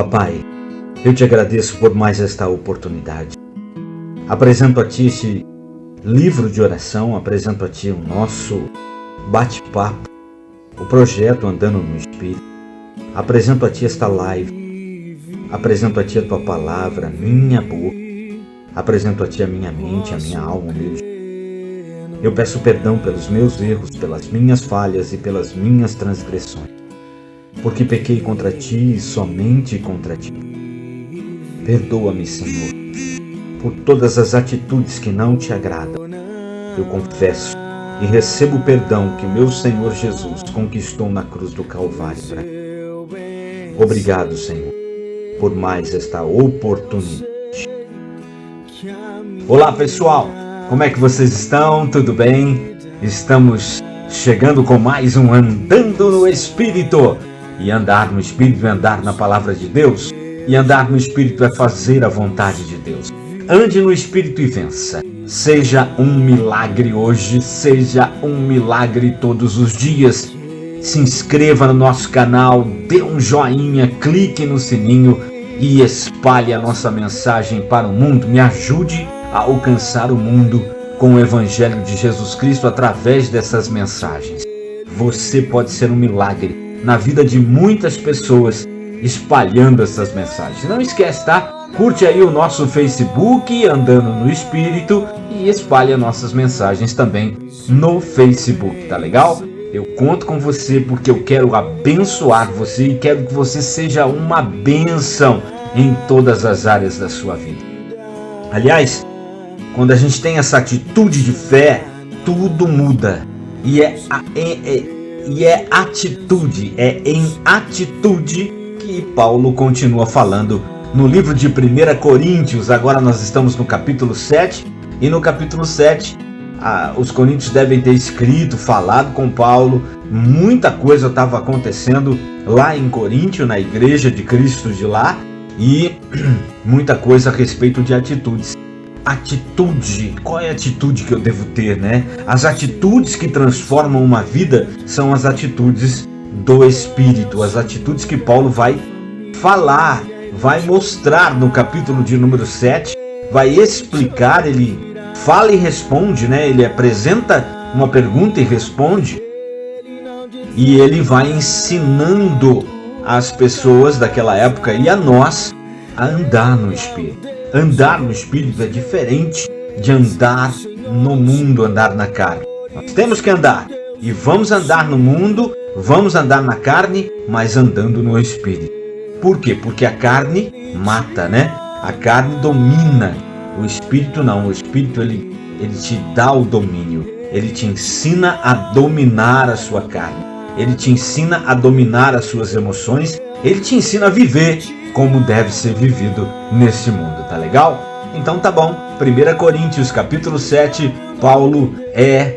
Papai, eu te agradeço por mais esta oportunidade. Apresento a Ti este livro de oração, apresento a Ti o nosso bate-papo, o projeto Andando no Espírito. Apresento a Ti esta live, apresento a Ti a Tua palavra, a minha boca, apresento a Ti a minha mente, a minha alma, meu Deus. Eu peço perdão pelos meus erros, pelas minhas falhas e pelas minhas transgressões, porque pequei contra Ti e somente contra Ti. Perdoa-me, Senhor, por todas as atitudes que não Te agradam. Eu confesso e recebo o perdão que meu Senhor Jesus conquistou na cruz do Calvário para mim. Obrigado, Senhor, por mais esta oportunidade. Olá, pessoal! Como é que vocês estão? Tudo bem? Estamos chegando com mais um Andando no Espírito. E andar no Espírito é andar na Palavra de Deus. E andar no Espírito é fazer a vontade de Deus. Ande no Espírito e vença. Seja um milagre hoje, seja um milagre todos os dias. Se inscreva no nosso canal, dê um joinha, clique no sininho e espalhe a nossa mensagem para o mundo. Me ajude a alcançar o mundo com o Evangelho de Jesus Cristo através dessas mensagens. Você pode ser um milagre na vida de muitas pessoas espalhando essas mensagens. Não esquece, tá? Curte aí o nosso Facebook, Andando no Espírito, e espalhe as nossas mensagens também no Facebook, tá legal? Eu conto com você porque eu quero abençoar você e quero que você seja uma bênção em todas as áreas da sua vida. Aliás, quando a gente tem essa atitude de fé, tudo muda. E é em atitude que Paulo continua falando no livro de 1 Coríntios. Agora nós estamos no capítulo 7, e no capítulo 7 os coríntios devem ter escrito, falado com Paulo. Muita coisa estava acontecendo lá em Coríntio, na igreja de Cristo de lá, e muita coisa a respeito de atitudes. Atitude, qual é a atitude que eu devo ter, né? As atitudes que transformam uma vida são as atitudes do Espírito, as atitudes que Paulo vai falar, vai mostrar no capítulo de número 7, vai explicar. Ele fala e responde, né? Ele apresenta uma pergunta e responde, e ele vai ensinando as pessoas daquela época e a nós a andar no Espírito. Andar no Espírito é diferente de andar no mundo, andar na carne. Nós temos que andar, e vamos andar no mundo, vamos andar na carne, mas andando no Espírito. Por quê? Porque a carne mata, né? A carne domina. O Espírito não. O Espírito ele te dá o domínio. Ele te ensina a dominar a sua carne. Ele te ensina a dominar as suas emoções. Ele te ensina a viver como deve ser vivido nesse mundo, tá legal? Então tá bom. 1 Coríntios capítulo 7, Paulo é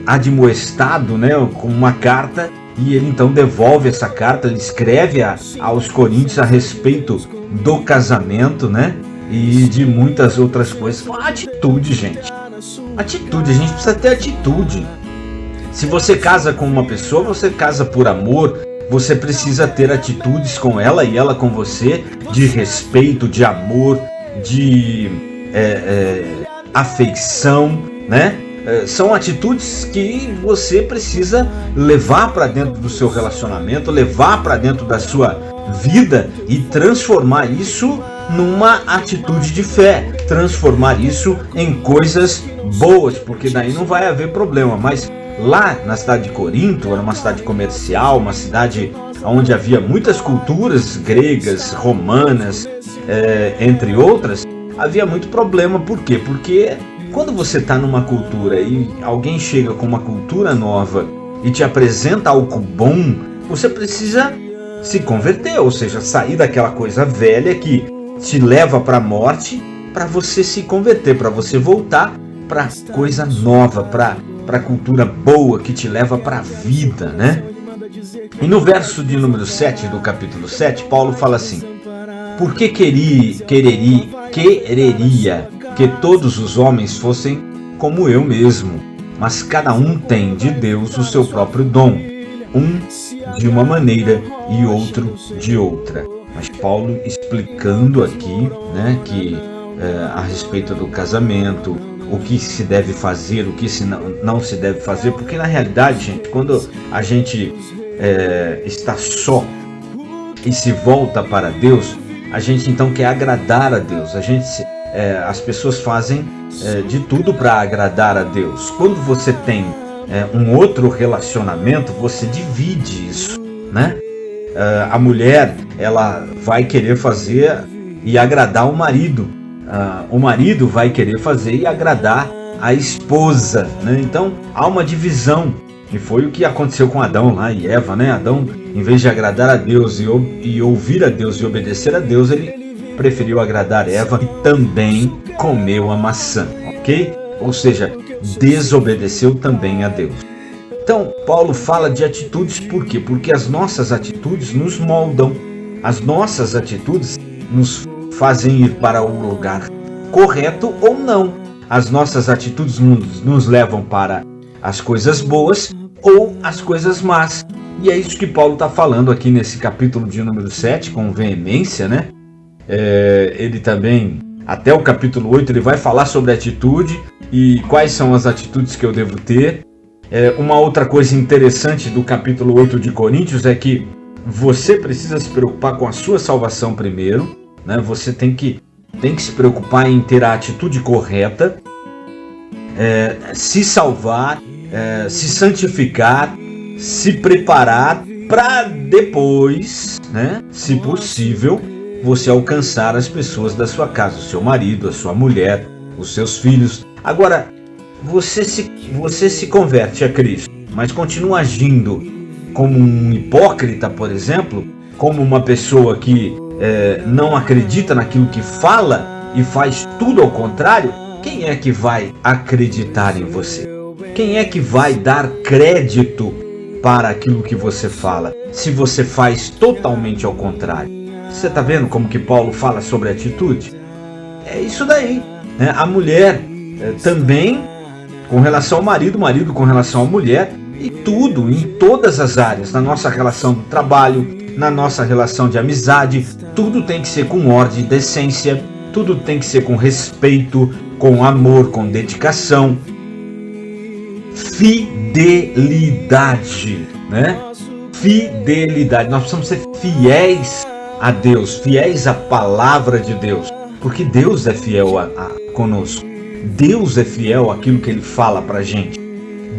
admoestado, né, com uma carta, e ele então devolve essa carta. Ele escreve aos coríntios a respeito do casamento, né, e de muitas outras coisas. Atitude, gente. Atitude, a gente precisa ter atitude. Se você casa com uma pessoa, você casa por amor, você precisa ter atitudes com ela e ela com você, de respeito, de amor, de afeição, né? São atitudes que você precisa levar para dentro do seu relacionamento, levar para dentro da sua vida e transformar isso numa atitude de fé, transformar isso em coisas boas, porque daí não vai haver problema. Mas lá na cidade de Corinto, era uma cidade comercial, uma cidade onde havia muitas culturas gregas, romanas, entre outras. Havia muito problema. Por quê? Porque quando você está numa cultura e alguém chega com uma cultura nova e te apresenta algo bom, você precisa se converter, ou seja, sair daquela coisa velha que te leva para a morte, para você se converter, para você voltar para coisa nova, para a cultura boa que te leva para a vida, né? E no verso de número 7 do capítulo 7, Paulo fala assim: por que quereria que todos os homens fossem como eu mesmo, mas cada um tem de Deus o seu próprio dom, um de uma maneira e outro de outra. Mas Paulo explicando aqui, né, que a respeito do casamento, o que se deve fazer, o que não se deve fazer, porque na realidade, gente, quando a gente está só e se volta para Deus, a gente então quer agradar a Deus. As pessoas fazem de tudo para agradar a Deus. Quando você tem um outro relacionamento, você divide isso, né? A mulher, ela vai querer fazer e agradar o marido. O marido vai querer fazer e agradar a esposa, né? Então há uma divisão, e foi o que aconteceu com Adão lá e Eva, né? Adão, em vez de agradar a Deus e ouvir a Deus e obedecer a Deus, ele preferiu agradar Eva e também comeu a maçã, ok? Ou seja, desobedeceu também a Deus. Então, Paulo fala de atitudes, por quê? Porque as nossas atitudes nos moldam, as nossas atitudes nos fazem ir para o lugar correto ou não. As nossas atitudes nos levam para as coisas boas ou as coisas más. E é isso que Paulo está falando aqui nesse capítulo de número 7, com veemência, né? Ele também, até o capítulo 8, ele vai falar sobre atitude e quais são as atitudes que eu devo ter. Uma outra coisa interessante do capítulo 8 de Coríntios é que você precisa se preocupar com a sua salvação primeiro, né? Você tem que se preocupar em ter a atitude correta, se salvar, se santificar, se preparar para depois, né, se possível, você alcançar as pessoas da sua casa, o seu marido, a sua mulher, os seus filhos. Agora, você se converte a Cristo, mas continua agindo como um hipócrita, por exemplo, como uma pessoa que não acredita naquilo que fala e faz tudo ao contrário. Quem é que vai acreditar em você? Quem é que vai dar crédito para aquilo que você fala, se você faz totalmente ao contrário? Você está vendo como que Paulo fala sobre atitude? É isso daí, né? A mulher também com relação ao marido, o marido com relação à mulher, e tudo, em todas as áreas, na nossa relação do trabalho, na nossa relação de amizade, tudo tem que ser com ordem e decência, tudo tem que ser com respeito, com amor, com dedicação. Fidelidade, né? Fidelidade. Nós precisamos ser fiéis a Deus, fiéis à palavra de Deus, porque Deus é fiel conosco. Deus é fiel àquilo que Ele fala pra gente.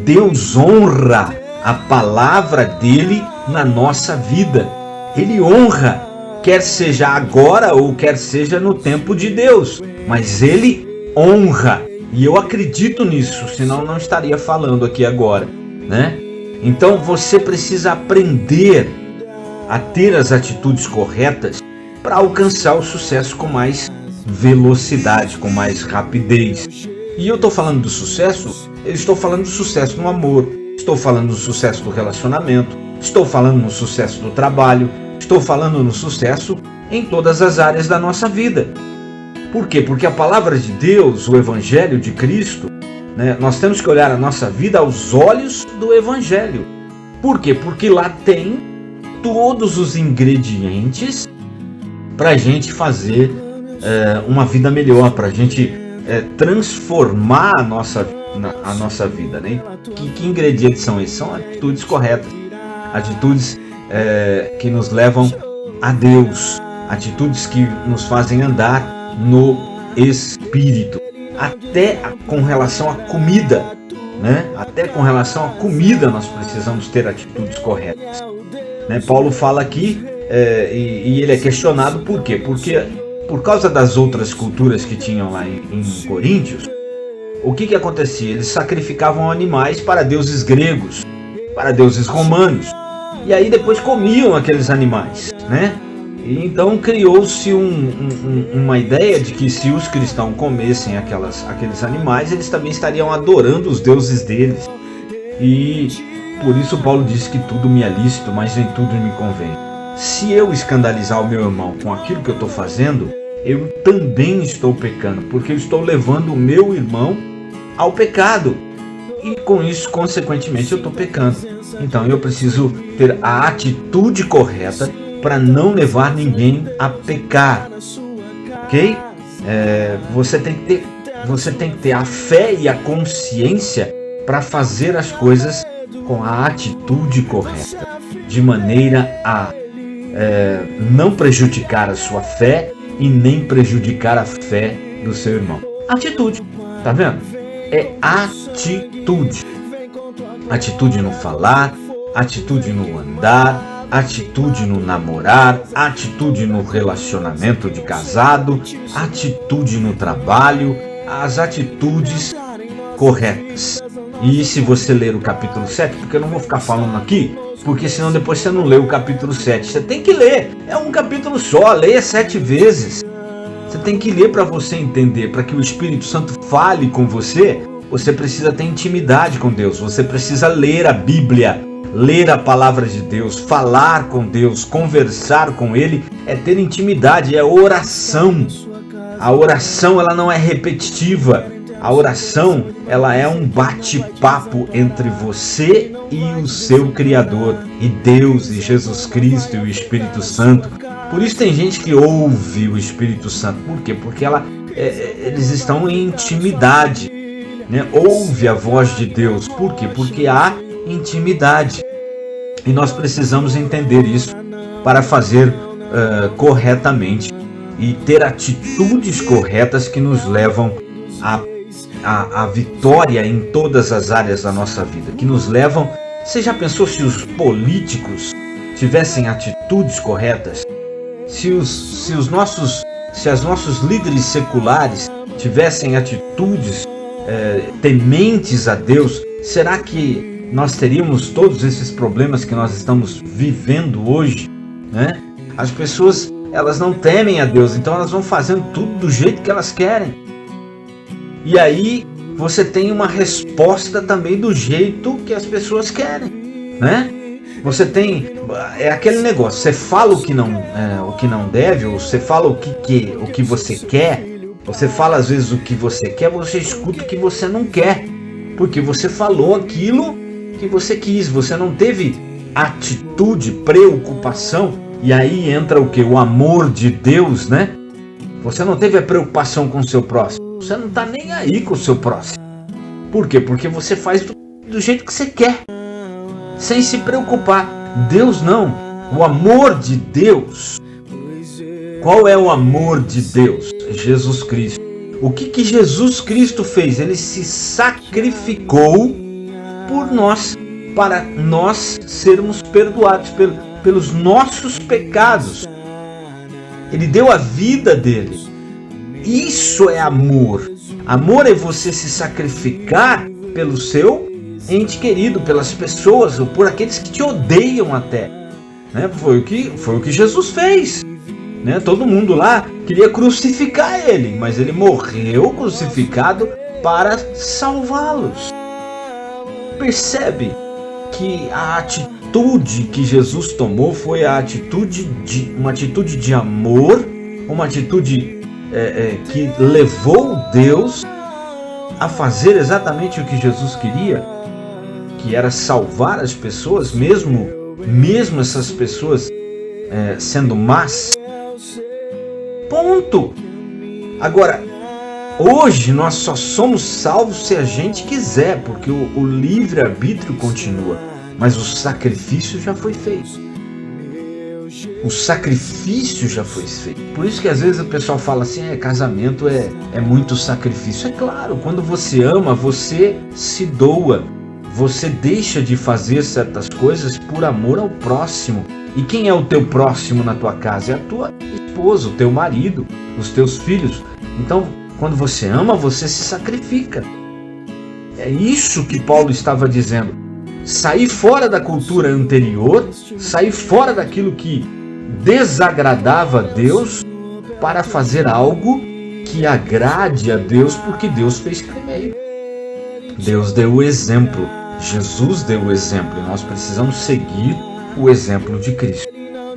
Deus honra a palavra dele na nossa vida. Ele honra, quer seja agora ou quer seja no tempo de Deus, mas Ele honra. E eu acredito nisso, senão não estaria falando aqui agora, né? Então você precisa aprender a ter as atitudes corretas para alcançar o sucesso com mais velocidade, com mais rapidez. E eu estou falando do sucesso, eu estou falando do sucesso no amor, estou falando do sucesso do relacionamento, estou falando no sucesso do trabalho, estou falando no sucesso em todas as áreas da nossa vida. Por quê? Porque a palavra de Deus, o Evangelho de Cristo, né, nós temos que olhar a nossa vida aos olhos do Evangelho. Por quê? Porque lá tem todos os ingredientes para a gente fazer uma vida melhor, para a gente transformar a nossa vida. Né? Que ingredientes são esses? São atitudes corretas, atitudes que nos levam a Deus, atitudes que nos fazem andar no Espírito, até com relação à comida, né? Até com relação à comida nós precisamos ter atitudes corretas, né? Paulo fala aqui e ele é questionado por quê? Porque por causa das outras culturas que tinham lá em Coríntios, o que acontecia? Eles sacrificavam animais para deuses gregos, para deuses romanos, e aí depois comiam aqueles animais, né? E então criou-se uma ideia de que se os cristãos comessem aqueles animais, eles também estariam adorando os deuses deles. E por isso Paulo disse que tudo me é lícito, mas nem tudo me convém. Se eu escandalizar o meu irmão com aquilo que eu estou fazendo, eu também estou pecando, porque eu estou levando o meu irmão ao pecado. e com isso, consequentemente, eu estou pecando. Então eu preciso ter a atitude correta para não levar ninguém a pecar, ok? Você tem que ter a fé e a consciência para fazer as coisas com a atitude correta, de maneira a não prejudicar a sua fé e nem prejudicar a fé do seu irmão. Atitude, tá vendo? É atitude. Atitude no falar, atitude no andar, atitude no namorar, atitude no relacionamento de casado, atitude no trabalho, as atitudes corretas. E se você ler o capítulo 7, porque eu não vou ficar falando aqui, porque senão depois você não lê o capítulo 7. Você tem que ler, é um capítulo só, leia 7 vezes. Você tem que ler para você entender, para que o Espírito Santo fale com você. Você precisa ter intimidade com Deus, você precisa ler a Bíblia, ler a palavra de Deus, falar com Deus, conversar com Ele, é ter intimidade, é oração. A oração ela não é repetitiva, a oração ela é um bate-papo entre você e o seu Criador, e Deus, e Jesus Cristo e o Espírito Santo. Por isso tem gente que ouve o Espírito Santo, por quê? Porque eles estão em intimidade. Ouve a voz de Deus. Por quê? Porque há intimidade. E nós precisamos entender isso para fazer corretamente e ter atitudes corretas que nos levam à vitória em todas as áreas da nossa vida. Que nos levam... Você já pensou se os políticos tivessem atitudes corretas? Se os nossos líderes seculares tivessem atitudes tementes a Deus, será que nós teríamos todos esses problemas que nós estamos vivendo hoje, né? As pessoas, elas não temem a Deus, então elas vão fazendo tudo do jeito que elas querem. E aí você tem uma resposta também do jeito que as pessoas querem, né? Você tem aquele negócio, você fala o que não deve, ou você fala o que você quer. Você fala às vezes o que você quer, você escuta o que você não quer, porque você falou aquilo que você quis, você não teve atitude, preocupação, e aí entra o que? O amor de Deus, né? Você não teve a preocupação com o seu próximo, você não está nem aí com o seu próximo. Por quê? Porque você faz do jeito que você quer, sem se preocupar. Deus não, o amor de Deus. Qual é o amor de Deus? Jesus Cristo. O que Jesus Cristo fez? Ele se sacrificou por nós, para nós sermos perdoados pelos nossos pecados. Ele deu a vida dele. Isso é amor. Amor é você se sacrificar pelo seu ente querido, pelas pessoas, ou por aqueles que te odeiam até. Né? Foi o que Jesus fez. Né? Todo mundo lá queria crucificar ele, mas ele morreu crucificado para salvá-los. Percebe que a atitude que Jesus tomou foi uma atitude de amor, uma atitude que levou Deus a fazer exatamente o que Jesus queria, que era salvar as pessoas, mesmo essas pessoas sendo más. Ponto. Agora, hoje nós só somos salvos se a gente quiser, porque o livre-arbítrio continua, mas o sacrifício já foi feito. O sacrifício já foi feito. Por isso que às vezes o pessoal fala assim, casamento é muito sacrifício. É claro, quando você ama, você se doa, você deixa de fazer certas coisas por amor ao próximo. E quem é o teu próximo na tua casa? É a tua esposa, o teu marido, os teus filhos. Então, quando você ama, você se sacrifica. É isso que Paulo estava dizendo. Sair fora da cultura anterior, sair fora daquilo que desagradava a Deus, para fazer algo que agrade a Deus, porque Deus fez primeiro. Deus deu o exemplo, Jesus deu o exemplo, e nós precisamos seguir o exemplo de Cristo.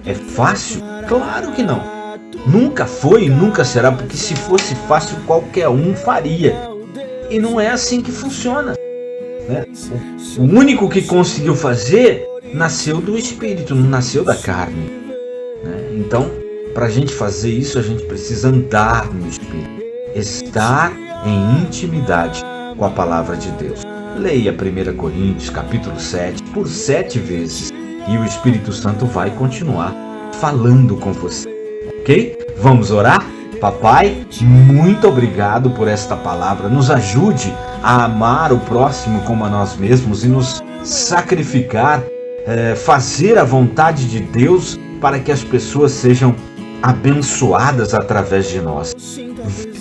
É fácil? Claro que não. Nunca foi e nunca será, porque se fosse fácil qualquer um faria. E não é assim que funciona. né? O único que conseguiu fazer nasceu do Espírito, não nasceu da carne, né? Então, para a gente fazer isso, a gente precisa andar no Espírito, estar em intimidade com a palavra de Deus. Leia 1 Coríntios capítulo 7 por 7 vezes e o Espírito Santo vai continuar falando com você, ok? Vamos orar? Papai, muito obrigado por esta palavra. Nos ajude a amar o próximo como a nós mesmos e nos sacrificar, fazer a vontade de Deus para que as pessoas sejam abençoadas através de nós.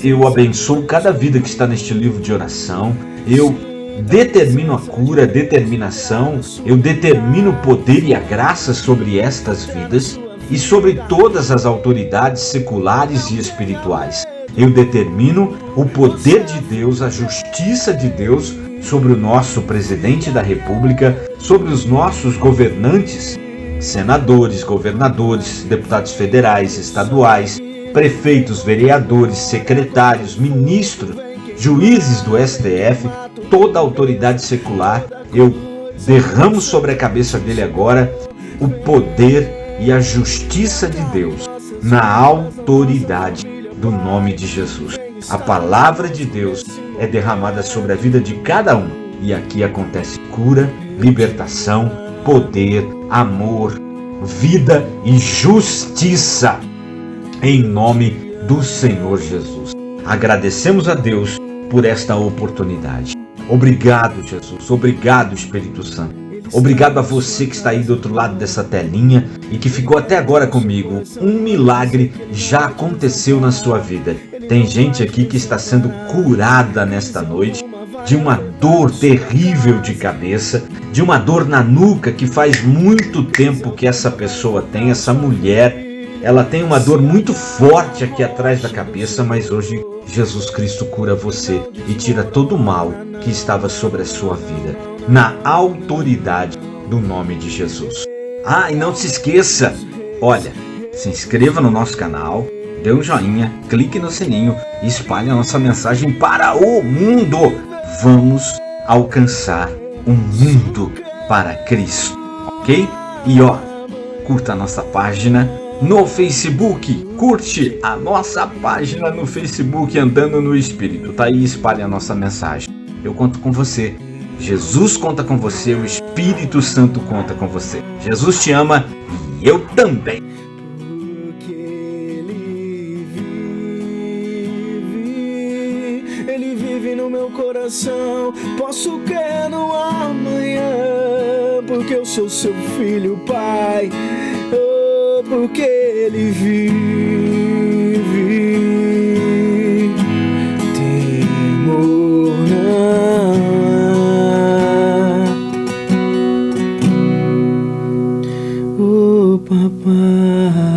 Eu abençoo cada vida que está neste livro de oração. Eu determino a cura, a determinação. Eu determino o poder e a graça sobre estas vidas e sobre todas as autoridades seculares e espirituais. Eu determino o poder de Deus, a justiça de Deus sobre o nosso presidente da República, sobre os nossos governantes, senadores, governadores, deputados federais, estaduais, prefeitos, vereadores, secretários, ministros, juízes do STF, toda a autoridade secular. Eu derramo sobre a cabeça dele agora o poder e a justiça de Deus na autoridade do nome de Jesus. A palavra de Deus é derramada sobre a vida de cada um e aqui acontece cura, libertação, poder, amor, vida e justiça em nome do Senhor Jesus. Agradecemos a Deus por esta oportunidade. Obrigado, Jesus. Obrigado, Espírito Santo. Obrigado a você que está aí do outro lado dessa telinha e que ficou até agora comigo. Um milagre já aconteceu na sua vida. Tem gente aqui que está sendo curada nesta noite de uma dor terrível de cabeça, de uma dor na nuca que faz muito tempo que essa pessoa tem, essa mulher. Ela tem uma dor muito forte aqui atrás da cabeça, mas hoje Jesus Cristo cura você e tira todo o mal que estava sobre a sua vida, na autoridade do nome de Jesus. Ah, e não se esqueça, olha, se inscreva no nosso canal, dê um joinha, clique no sininho e espalhe a nossa mensagem para o mundo. Vamos alcançar o mundo para Cristo, ok? E ó, curta a nossa página no Facebook, curte a nossa página no Facebook Andando no Espírito, tá aí, espalhe a nossa mensagem. Eu conto com você, Jesus conta com você, o Espírito Santo conta com você. Jesus te ama e eu também. Ele vive no meu coração, posso crer no amanhã, porque eu sou seu filho, Pai. Porque ele vive, temor não há. Oh, papai.